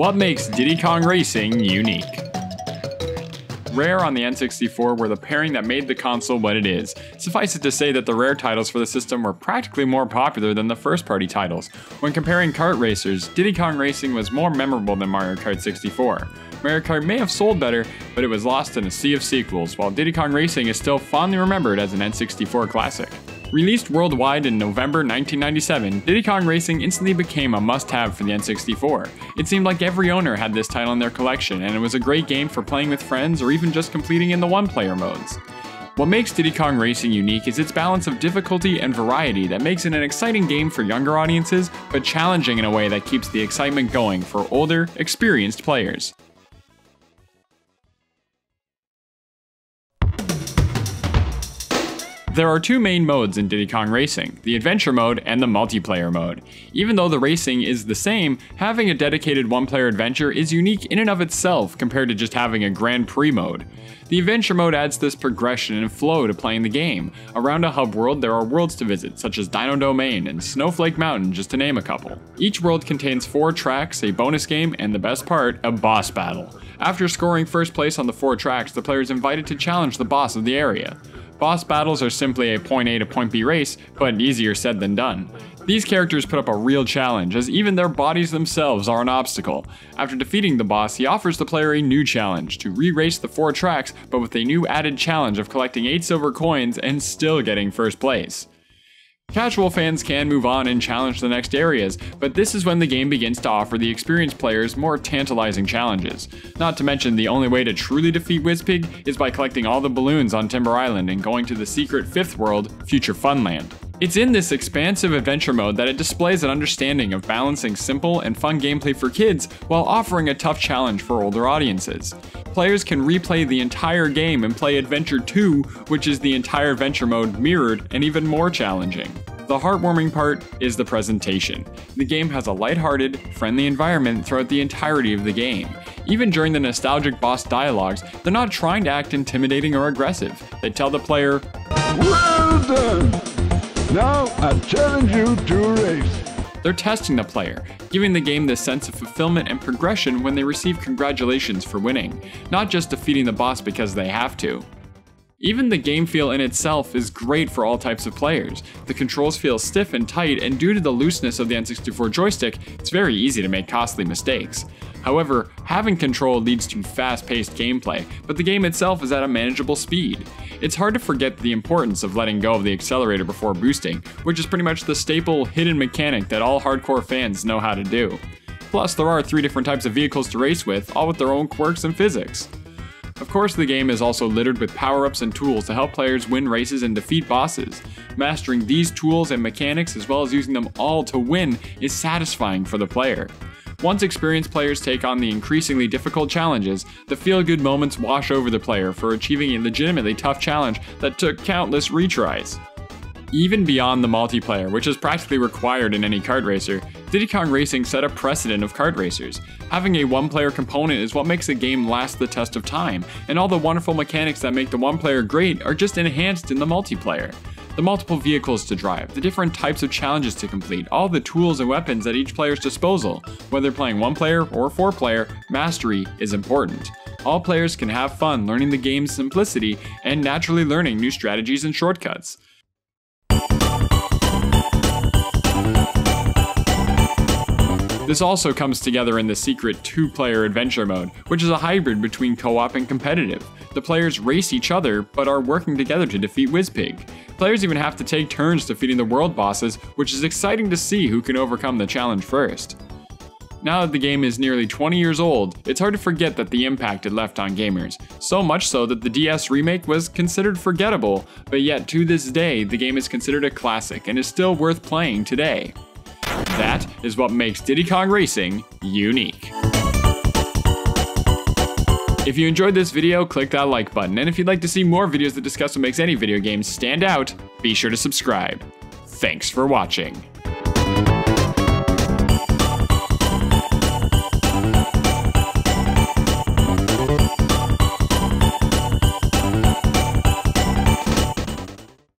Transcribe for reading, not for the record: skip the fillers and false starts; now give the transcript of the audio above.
What makes Diddy Kong Racing unique? Rare on the N64 were the pairing that made the console what it is. Suffice it to say that the Rare titles for the system were practically more popular than the first-party titles. When comparing kart racers, Diddy Kong Racing was more memorable than Mario Kart 64. Mario Kart may have sold better, but it was lost in a sea of sequels, while Diddy Kong Racing is still fondly remembered as an N64 classic. Released worldwide in November 1997, Diddy Kong Racing instantly became a must-have for the N64. It seemed like every owner had this title in their collection, and it was a great game for playing with friends or even just completing in the one-player modes. What makes Diddy Kong Racing unique is its balance of difficulty and variety that makes it an exciting game for younger audiences, but challenging in a way that keeps the excitement going for older, experienced players. There are two main modes in Diddy Kong Racing, the adventure mode and the multiplayer mode. Even though the racing is the same, having a dedicated one-player adventure is unique in and of itself compared to just having a Grand Prix mode. The adventure mode adds this progression and flow to playing the game. Around a hub world, there are worlds to visit, such as Dino Domain and Snowflake Mountain, just to name a couple. Each world contains 4 tracks, a bonus game, and the best part, a boss battle. After scoring first place on the 4 tracks, the player is invited to challenge the boss of the area. Boss battles are simply a point A to point B race, but easier said than done. These characters put up a real challenge, as even their bodies themselves are an obstacle. After defeating the boss, he offers the player a new challenge, to re-race the 4 tracks, but with a new added challenge of collecting 8 silver coins and still getting first place. Casual fans can move on and challenge the next areas, but this is when the game begins to offer the experienced players more tantalizing challenges. Not to mention, the only way to truly defeat Wizpig is by collecting all the balloons on Timber Island and going to the secret 5th world, Future Funland. It's in this expansive adventure mode that it displays an understanding of balancing simple and fun gameplay for kids while offering a tough challenge for older audiences. Players can replay the entire game and play Adventure 2, which is the entire adventure mode mirrored and even more challenging. The heartwarming part is the presentation. The game has a lighthearted, friendly environment throughout the entirety of the game. Even during the nostalgic boss dialogues, they're not trying to act intimidating or aggressive. They tell the player, "Well done! Now I challenge you to a race." They're testing the player, giving the game this sense of fulfillment and progression when they receive congratulations for winning, not just defeating the boss because they have to. Even the game feel in itself is great for all types of players. The controls feel stiff and tight, and due to the looseness of the N64 joystick, it's very easy to make costly mistakes. However, having control leads to fast-paced gameplay, but the game itself is at a manageable speed. It's hard to forget the importance of letting go of the accelerator before boosting, which is pretty much the staple hidden mechanic that all hardcore fans know how to do. Plus, there are 3 different types of vehicles to race with, all with their own quirks and physics. Of course, the game is also littered with power-ups and tools to help players win races and defeat bosses. Mastering these tools and mechanics, as well as using them all to win, is satisfying for the player. Once experienced players take on the increasingly difficult challenges, the feel-good moments wash over the player for achieving a legitimately tough challenge that took countless retries. Even beyond the multiplayer, which is practically required in any kart racer, Diddy Kong Racing set a precedent of kart racers. Having a one-player component is what makes a game last the test of time, and all the wonderful mechanics that make the one-player great are just enhanced in the multiplayer. The multiple vehicles to drive, the different types of challenges to complete, all the tools and weapons at each player's disposal. Whether playing 1-player or 4-player, mastery is important. All players can have fun learning the game's simplicity and naturally learning new strategies and shortcuts. This also comes together in the secret 2-player adventure mode, which is a hybrid between co-op and competitive. The players race each other, but are working together to defeat Wizpig. Players even have to take turns defeating the world bosses, which is exciting to see who can overcome the challenge first. Now that the game is nearly 20 years old, it's hard to forget that the impact it left on gamers. So much so that the DS remake was considered forgettable, but yet to this day, the game is considered a classic and is still worth playing today. That is what makes Diddy Kong Racing unique. If you enjoyed this video, click that like button, and if you'd like to see more videos that discuss what makes any video game stand out, be sure to subscribe. Thanks for watching.